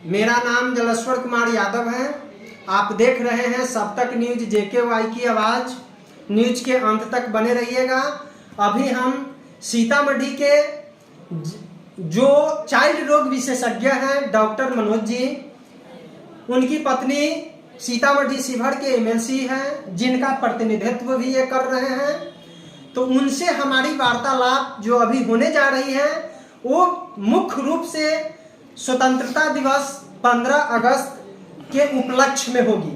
मेरा नाम जलेश्वर कुमार यादव है। आप देख रहे हैं सब तक न्यूज JKY की आवाज़। न्यूज के अंत तक बने रहिएगा। अभी हम सीतामढ़ी के जो चाइल्ड रोग विशेषज्ञ हैं डॉक्टर मनोज जी, उनकी पत्नी सीतामढ़ी शिवहर के MLC हैं, जिनका प्रतिनिधित्व भी ये कर रहे हैं। तो उनसे हमारी वार्तालाप जो अभी होने जा रही है वो मुख्य रूप से स्वतंत्रता दिवस 15 अगस्त के उपलक्ष्य में होगी।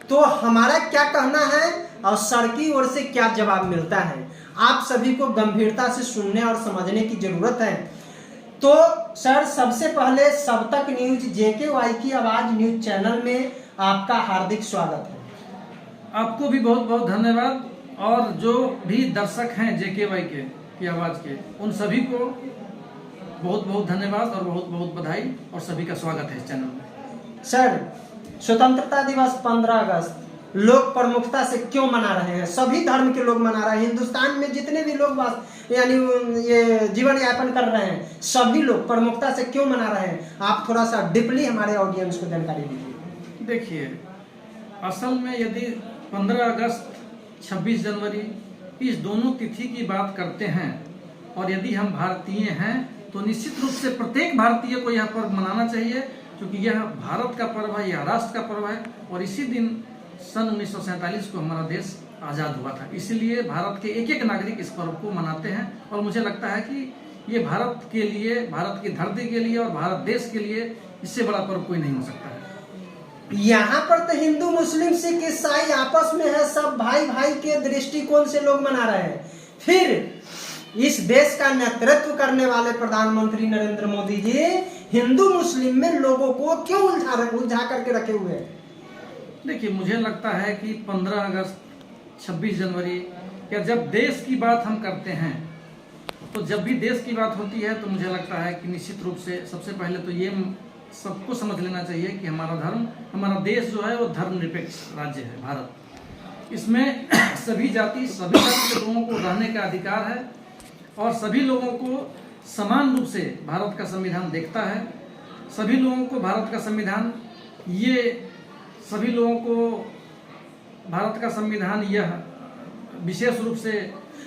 तो हमारा क्या कहना है और सर की ओर से क्या जवाब मिलता है, आप सभी को गंभीरता से सुनने और समझने की जरूरत है। तो सर, सबसे पहले सब तक न्यूज JKY की आवाज़ न्यूज चैनल में आपका हार्दिक स्वागत है। आपको भी बहुत बहुत धन्यवाद। और जो भी दर्शक हैं JKY की आवाज़ के, उन सभी को बहुत बहुत धन्यवाद और बहुत बहुत बधाई और सभी का स्वागत है इस चैनल में। सर, स्वतंत्रता दिवस 15 अगस्त लोग प्रमुखता से क्यों मना रहे हैं? सभी धर्म के लोग मना रहे हैं। हिंदुस्तान में जितने भी लोग यानी ये जीवन यापन कर रहे हैं, सभी लोग प्रमुखता से क्यों मना रहे हैं? आप थोड़ा सा डीपली हमारे ऑडियंस को जानकारी दीजिए। देखिए, असल में यदि 15 अगस्त 26 जनवरी इस दोनों तिथि की बात करते हैं और यदि हम भारतीय हैं तो निश्चित रूप से प्रत्येक भारतीय को यह पर्व मनाना चाहिए, क्योंकि यह भारत का पर्व है, यह राष्ट्र का पर्व है। और इसी दिन सन 1947 को हमारा देश आज़ाद हुआ था। इसीलिए भारत के एक एक नागरिक इस पर्व को मनाते हैं। और मुझे लगता है कि ये भारत के लिए, भारत की धरती के लिए और भारत देश के लिए इससे बड़ा पर्व कोई नहीं हो सकता है। यहाँ पर तो हिंदू मुस्लिम सिख ईसाई आपस में है, सब भाई भाई के दृष्टिकोण से लोग मना रहे हैं। फिर इस देश का नेतृत्व करने वाले प्रधानमंत्री नरेंद्र मोदी जी हिंदू मुस्लिम में लोगों को क्यों उलझा करके रखे हुए हैं? देखिए, मुझे लगता है कि 15 अगस्त 26 जनवरी या जब देश की बात हम करते हैं, तो जब भी देश की बात होती है तो मुझे लगता है कि निश्चित रूप से सबसे पहले तो ये सबको समझ लेना चाहिए कि हमारा धर्म, हमारा देश जो है वो धर्मनिरपेक्ष राज्य है भारत। इसमें सभी जाति, सभी धर्म के लोगों को रहने का अधिकार है और सभी लोगों को समान रूप से भारत का संविधान देखता है। सभी लोगों को भारत का संविधान, ये सभी लोगों को भारत का संविधान यह विशेष रूप से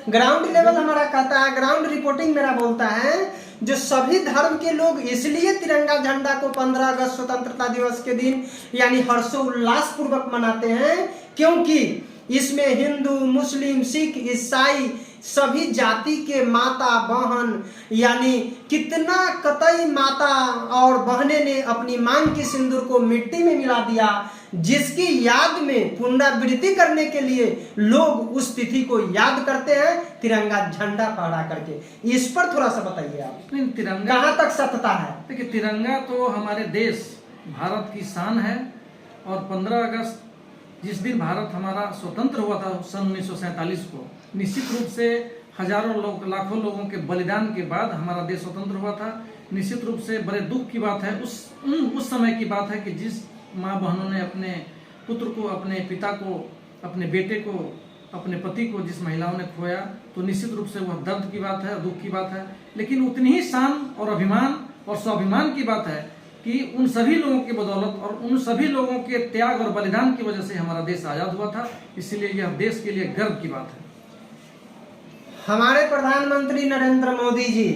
ग्राउंड लेवल हमारा कहता है, ग्राउंड रिपोर्टिंग मेरा बोलता है, जो सभी धर्म के लोग इसलिए तिरंगा झंडा को 15 अगस्त स्वतंत्रता दिवस के दिन यानी हर्षोल्लास पूर्वक मनाते हैं, क्योंकि इसमें हिंदू मुस्लिम सिख ईसाई सभी जाति के माता बहन, यानी कितना कतई माता और बहनें ने अपनी मांग के सिंदूर को मिट्टी में मिला दिया, जिसकी याद में पुनरावृत्ति करने के लिए लोग उस तिथि को याद करते हैं तिरंगा झंडा फहरा करके। इस पर थोड़ा सा बताइए आप। नहीं, तिरंगा कहाँ तक सत्यता है? देखिए, तिरंगा तो हमारे देश भारत की शान है। और 15 अगस्त जिस दिन भारत हमारा स्वतंत्र हुआ था सन 1947 को, निश्चित रूप से हजारों लोग, लाखों लोगों के बलिदान के बाद हमारा देश स्वतंत्र हुआ था। निश्चित रूप से बड़े दुख की बात है, उस समय की बात है कि जिस माँ बहनों ने अपने पुत्र को, अपने पिता को, अपने बेटे को, अपने पति को, जिस महिलाओं ने खोया, तो निश्चित रूप से वह दर्द की बात है, दुख की बात है। लेकिन उतनी ही शान और अभिमान और स्वाभिमान की बात है कि उन सभी लोगों की बदौलत और उन सभी लोगों के त्याग और बलिदान की वजह से हमारा देश आजाद हुआ था। इसलिए यह देश के लिए गर्व की बात है। हमारे प्रधानमंत्री नरेंद्र मोदी जी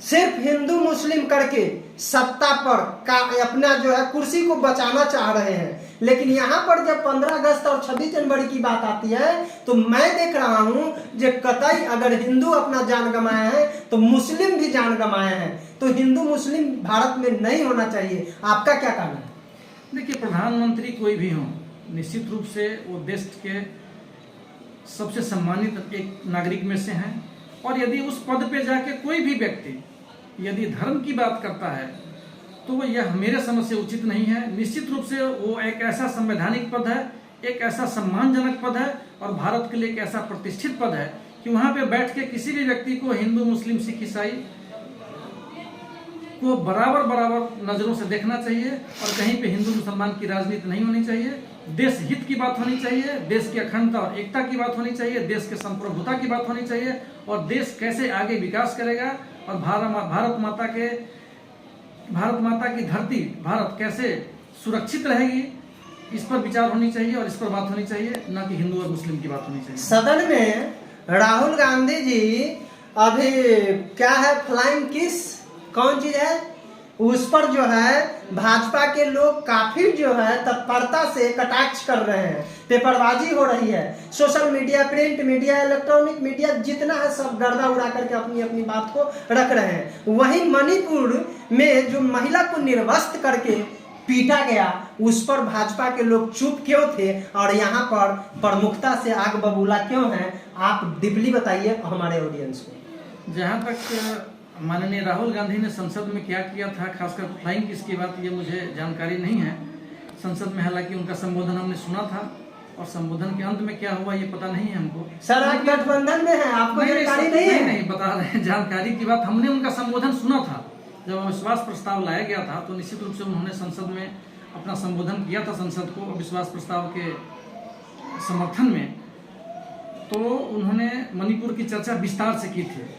सिर्फ हिंदू मुस्लिम करके सत्ता पर का अपना जो है कुर्सी को बचाना चाह रहे हैं, लेकिन यहाँ पर जब 15 अगस्त और 26 जनवरी की बात आती है तो मैं देख रहा हूँ जो कतई अगर हिंदू अपना जान गंवाए हैं तो मुस्लिम भी जान गंवाए हैं। तो हिंदू मुस्लिम भारत में नहीं होना चाहिए। आपका क्या कहना है? देखिए, प्रधानमंत्री कोई भी हो, निश्चित रूप से वो देश के सबसे सम्मानित एक नागरिक में से हैं। और यदि उस पद पे जाके कोई भी व्यक्ति यदि धर्म की बात करता है तो वो यह मेरे समझ से उचित नहीं है। निश्चित रूप से वो एक ऐसा संवैधानिक पद है, एक ऐसा सम्मानजनक पद है और भारत के लिए एक ऐसा प्रतिष्ठित पद है कि वहाँ पे बैठ के किसी भी व्यक्ति को हिंदू मुस्लिम सिख ईसाई को बराबर बराबर नजरों से देखना चाहिए। और कहीं पे हिंदू मुसलमान की राजनीति नहीं होनी चाहिए। देश हित की बात होनी चाहिए, देश की अखंडता और एकता की बात होनी चाहिए, देश के संप्रभुता की बात होनी चाहिए और देश कैसे आगे विकास करेगा और भारत माता के भारत माता की धरती भारत कैसे सुरक्षित रहेगी, इस पर विचार होनी चाहिए और इस पर बात होनी चाहिए, ना कि हिंदू और मुस्लिम की बात होनी चाहिए। सदन में राहुल गांधी जी अभी क्या है, फ्लाइंग किस कौन चीज है, उस पर जो है भाजपा के लोग काफी जो है तत्परता से कटाक्ष कर रहे हैं, पेपरबाजी हो रही है, social media, print media, electronic media जितना है सब गर्दा उड़ा करके अपनी अपनी बात को रख रहे हैं। वहीं मणिपुर में जो महिला को निर्वस्त्र करके पीटा गया, उस पर भाजपा के लोग चुप क्यों थे और यहाँ पर प्रमुखता से आग बबूला क्यों है, आप डीपली बताइए हमारे ऑडियंस को। जहाँ तक माननीय राहुल गांधी ने संसद में क्या किया था, खासकर फ्लाइंग किस की बात, ये मुझे जानकारी नहीं है। संसद में हालांकि उनका संबोधन हमने सुना था और संबोधन के अंत में क्या हुआ ये पता नहीं है हमको। सर आप गठबंधन में हैं, आपको जानकारी नहीं है? नहीं बता रहे हैं, जानकारी की बात, हमने उनका संबोधन सुना था। जब अविश्वास प्रस्ताव लाया गया था तो निश्चित रूप से उन्होंने संसद में अपना संबोधन किया था, संसद को अविश्वास प्रस्ताव के समर्थन में। तो उन्होंने मणिपुर की चर्चा विस्तार से की थी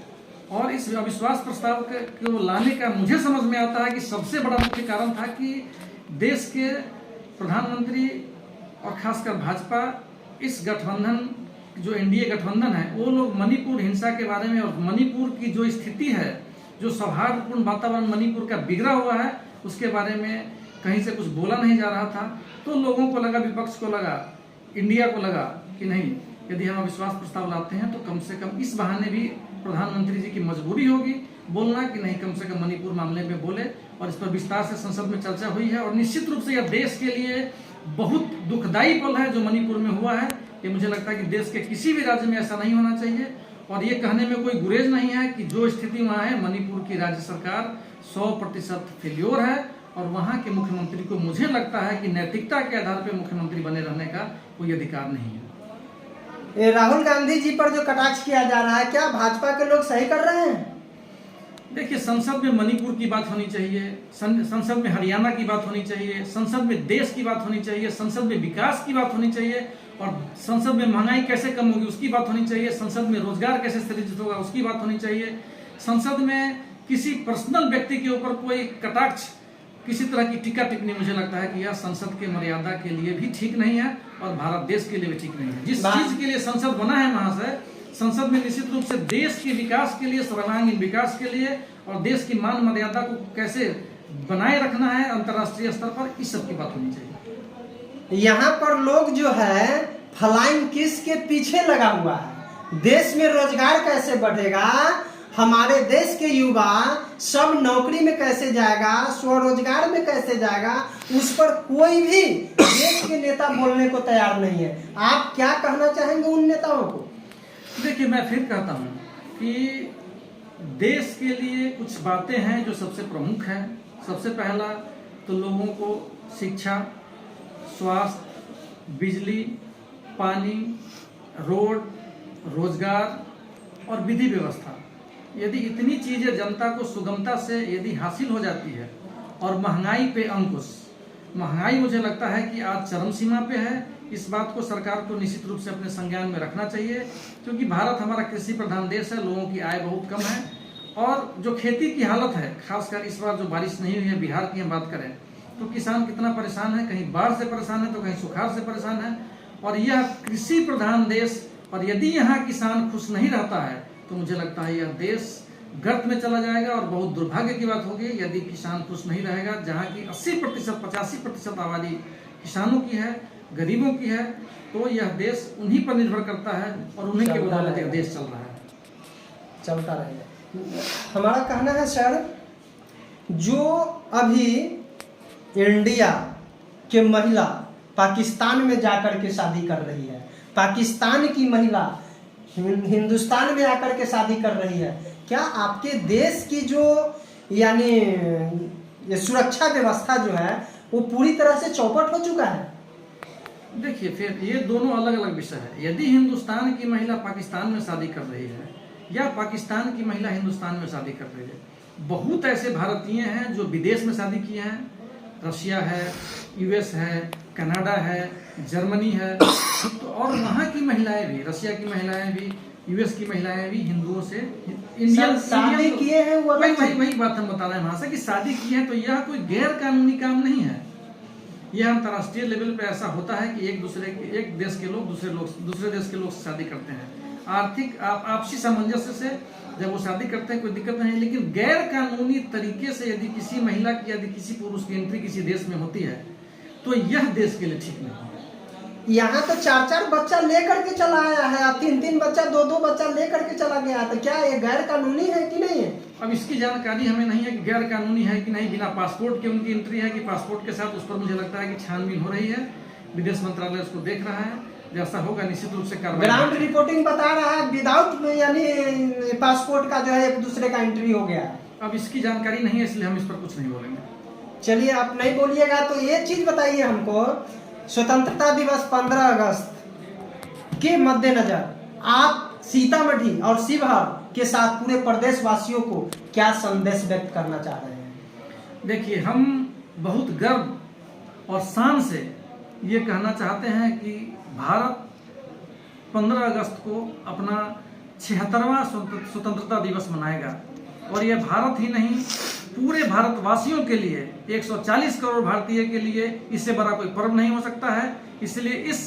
और इस अविश्वास प्रस्ताव को लाने का मुझे समझ में आता है कि सबसे बड़ा मुख्य कारण था कि देश के प्रधानमंत्री और खासकर भाजपा, इस गठबंधन जो एनडीए गठबंधन है, वो लोग मणिपुर हिंसा के बारे में और मणिपुर की जो स्थिति है, जो सौहार्दपूर्ण वातावरण मणिपुर का बिगड़ा हुआ है, उसके बारे में कहीं से कुछ बोला नहीं जा रहा था। तो लोगों को लगा, विपक्ष को लगा, इंडिया को लगा कि नहीं, यदि हम अविश्वास प्रस्ताव लाते हैं तो कम से कम इस बहाने भी प्रधानमंत्री जी की मजबूरी होगी बोलना कि नहीं, कम से कम मणिपुर मामले में बोले। और इस पर विस्तार से संसद में चर्चा हुई है और निश्चित रूप से यह देश के लिए बहुत दुखदायी पल है जो मणिपुर में हुआ है। ये मुझे लगता है कि देश के किसी भी राज्य में ऐसा नहीं होना चाहिए और ये कहने में कोई गुरेज नहीं है कि जो स्थिति वहाँ है, मणिपुर की राज्य सरकार 100% फेल्योर है और वहाँ के मुख्यमंत्री को मुझे लगता है कि नैतिकता के आधार पर मुख्यमंत्री बने रहने का कोई अधिकार नहीं है। राहुल गांधी जी पर जो कटाक्ष किया जा रहा है, क्या भाजपा के लोग सही कर रहे हैं? देखिए, संसद में मणिपुर की बात होनी चाहिए, संसद में हरियाणा की बात होनी चाहिए, संसद में देश की बात होनी चाहिए, संसद में विकास की बात होनी चाहिए और संसद में महंगाई कैसे कम होगी उसकी बात होनी चाहिए, संसद में रोजगार कैसे सृजित होगा उसकी बात होनी चाहिए। संसद में किसी पर्सनल व्यक्ति के ऊपर कोई कटाक्ष, किसी तरह की टीका टिप्पणी, मुझे लगता है कि यह संसद के मर्यादा के लिए भी ठीक नहीं है और भारत देश के लिए भी ठीक नहीं है। जिस चीज के लिए संसद बना है महाशय, संसद में निश्चित रूप से देश के विकास के लिए, सर्वांगीण विकास के लिए और देश की मान मर्यादा को कैसे बनाए रखना है अंतर्राष्ट्रीय स्तर पर, इस सब की बात होनी चाहिए। यहाँ पर लोग जो है फ्लाइंग किस के पीछे लगा हुआ है, देश में रोजगार कैसे बढ़ेगा, हमारे देश के युवा सब नौकरी में कैसे जाएगा, स्वरोजगार में कैसे जाएगा, उस पर कोई भी देश के नेता बोलने को तैयार नहीं है। आप क्या कहना चाहेंगे उन नेताओं को? देखिए, मैं फिर कहता हूँ कि देश के लिए कुछ बातें हैं जो सबसे प्रमुख हैं। सबसे पहला तो लोगों को शिक्षा, स्वास्थ्य, बिजली, पानी, रोड, रोजगार और विधि व्यवस्था, यदि इतनी चीजें जनता को सुगमता से यदि हासिल हो जाती है और महंगाई पे अंकुश, महंगाई मुझे लगता है कि आज चरम सीमा पे है। इस बात को सरकार को निश्चित रूप से अपने संज्ञान में रखना चाहिए क्योंकि भारत हमारा कृषि प्रधान देश है, लोगों की आय बहुत कम है और जो खेती की हालत है, खासकर इस बार जो बारिश नहीं हुई है, बिहार की हम बात करें तो किसान कितना परेशान है, कहीं बाढ़ से परेशान है तो कहीं सुखाड़ से परेशान है और यह कृषि प्रधान देश, और यदि यहाँ किसान खुश नहीं रहता है तो मुझे लगता है यह देश गर्त में चला जाएगा और बहुत दुर्भाग्य की बात होगी यदि किसान खुश नहीं रहेगा। जहाँ की 80%, 85% आबादी किसानों की है, गरीबों की है, तो यह देश उन्हीं पर निर्भर करता है और उन्हीं के बदौलत यह देश चल रहा है, चलता रहेगा। हमारा कहना है सर, जो अभी इंडिया के महिला पाकिस्तान में जाकर के शादी कर रही है, पाकिस्तान की महिला हिंदुस्तान में आकर के शादी कर रही है, क्या आपके देश की जो यानी ये सुरक्षा व्यवस्था जो है वो पूरी तरह से चौपट हो चुका है? देखिए, फिर ये दोनों अलग अलग विषय है। यदि हिंदुस्तान की महिला पाकिस्तान में शादी कर रही है या पाकिस्तान की महिला हिंदुस्तान में शादी कर रही है, बहुत ऐसे भारतीय हैं जो विदेश में शादी किए हैं, रशिया है, यूएस है, कनाडा है, जर्मनी है, तो और वहाँ की महिलाएं भी, रशिया की महिलाएं भी यूएस की महिलाएं भी हिंदुओं से शादी किए हैं वो वही बात हम बता रहे हैं वहां से कि शादी की है, तो यह कोई गैर कानूनी काम नहीं है। यह अंतर्राष्ट्रीय लेवल पे ऐसा होता है कि एक देश के लोग दूसरे देश के लोग से शादी करते हैं। आर्थिक आपसी सामंजस्य से जब वो शादी करते हैं कोई दिक्कत नहीं, लेकिन गैर कानूनी तरीके से यदि किसी महिला की यदि किसी पुरुष की एंट्री किसी देश में होती है तो यह देश के लिए ठीक नहीं है। यहाँ तो 4-4 बच्चा लेकर के चला आया है, 3-3 बच्चा 2-2 बच्चा लेकर के चला गया है, तो क्या ये गैर कानूनी है कि नहीं है? अब इसकी जानकारी हमें नहीं है कि गैर कानूनी है कि नहीं। बिना पासपोर्ट के उनकी एंट्री है कि पासपोर्ट के साथ, उस पर मुझे लगता है कि छानबीन हो रही है। विदेश मंत्रालय उसको देख रहा है, जैसा होगा निश्चित रूप से कार्रवाई। ग्राउंड रिपोर्टिंग बता रहा है विदाउट यानी पासपोर्ट का जो है एक दूसरे का एंट्री हो गया है। अब इसकी जानकारी नहीं है, इसलिए हम इस पर कुछ नहीं बोलेंगे। चलिए, आप नहीं बोलिएगा तो ये चीज बताइए हमको, स्वतंत्रता दिवस 15 अगस्त के मद्देनजर आप सीतामढ़ी और शिवहर के साथ पूरे प्रदेशवासियों को क्या संदेश व्यक्त करना चाह रहे हैं? देखिए, हम बहुत गर्व और शान से ये कहना चाहते हैं कि भारत 15 अगस्त को अपना 76वां स्वतंत्रता दिवस मनाएगा, और यह भारत ही नहीं पूरे भारतवासियों के लिए, 140 करोड़ भारतीय के लिए इससे बड़ा कोई पर्व नहीं हो सकता है। इसलिए इस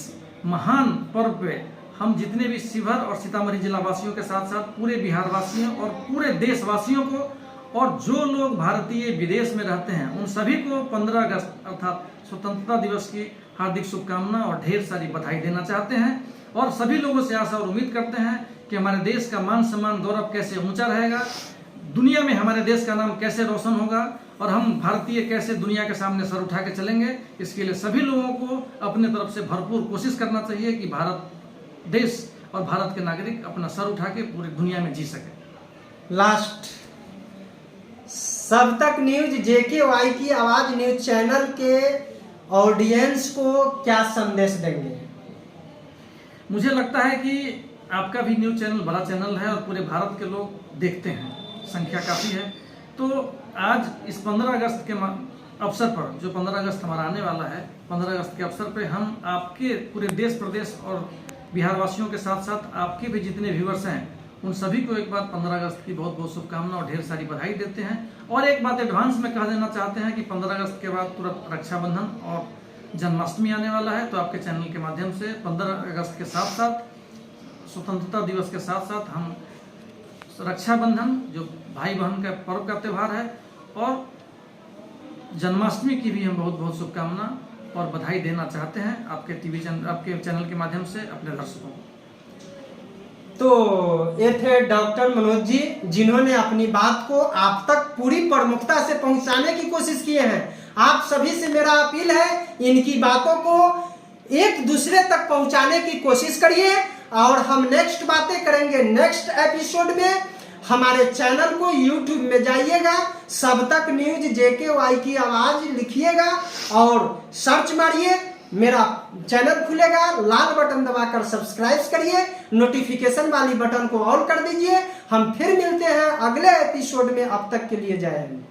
महान पर्व पे हम जितने भी शिवहर और सीतामढ़ी जिला वासियों के साथ साथ पूरे बिहार वासियों और पूरे देशवासियों को, और जो लोग भारतीय विदेश में रहते हैं उन सभी को 15 अगस्त अर्थात स्वतंत्रता दिवस की हार्दिक शुभकामना और ढेर सारी बधाई देना चाहते हैं। और सभी लोगों से आशा और उम्मीद करते हैं कि हमारे देश का मान सम्मान गौरव कैसे ऊंचा रहेगा, दुनिया में हमारे देश का नाम कैसे रोशन होगा, और हम भारतीय कैसे दुनिया के सामने सर उठा के चलेंगे। इसके लिए सभी लोगों को अपने तरफ से भरपूर कोशिश करना चाहिए कि भारत देश और भारत के नागरिक अपना सर उठा के पूरी दुनिया में जी सके। लास्ट, सब तक न्यूज JKY की आवाज न्यूज चैनल के ऑडियंस को क्या संदेश देंगे? मुझे लगता है कि आपका भी न्यूज चैनल बड़ा चैनल है और पूरे भारत के लोग देखते हैं, संख्या काफ़ी है। तो आज इस 15 अगस्त के अवसर पर, जो 15 अगस्त हमारा आने वाला है, 15 अगस्त के अवसर पर हम आपके पूरे देश प्रदेश और बिहार वासियों के साथ साथ आपके भी जितने व्यूअर्स हैं उन सभी को एक बार 15 अगस्त की बहुत बहुत शुभकामना और ढेर सारी बधाई देते हैं। और एक बात एडवांस में कह देना चाहते हैं कि 15 अगस्त के बाद तुरंत रक्षाबंधन और जन्माष्टमी आने वाला है, तो आपके चैनल के माध्यम से 15 अगस्त के साथ साथ स्वतंत्रता दिवस के साथ साथ हम रक्षाबंधन जो भाई बहन का पर्व का त्यौहार है और जन्माष्टमी की भी हम बहुत बहुत शुभकामना और बधाई देना चाहते हैं आपके आपके चैनल के माध्यम से अपने दर्शकों को। तो ये थे डॉक्टर मनोज जी, जिन्होंने अपनी बात को आप तक पूरी प्रमुखता से पहुंचाने की कोशिश किए हैं। आप सभी से मेरा अपील है, इनकी बातों को एक दूसरे तक पहुंचाने की कोशिश करिए, और हम नेक्स्ट बातें करेंगे नेक्स्ट एपिसोड में। हमारे चैनल को YouTube में जाइएगा, सब तक न्यूज JKY की आवाज लिखिएगा और सर्च मारिए, मेरा चैनल खुलेगा। लाल बटन दबाकर सब्सक्राइब करिए, नोटिफिकेशन वाली बटन को ऑन कर दीजिए। हम फिर मिलते हैं अगले एपिसोड में, अब तक के लिए जय हिंद।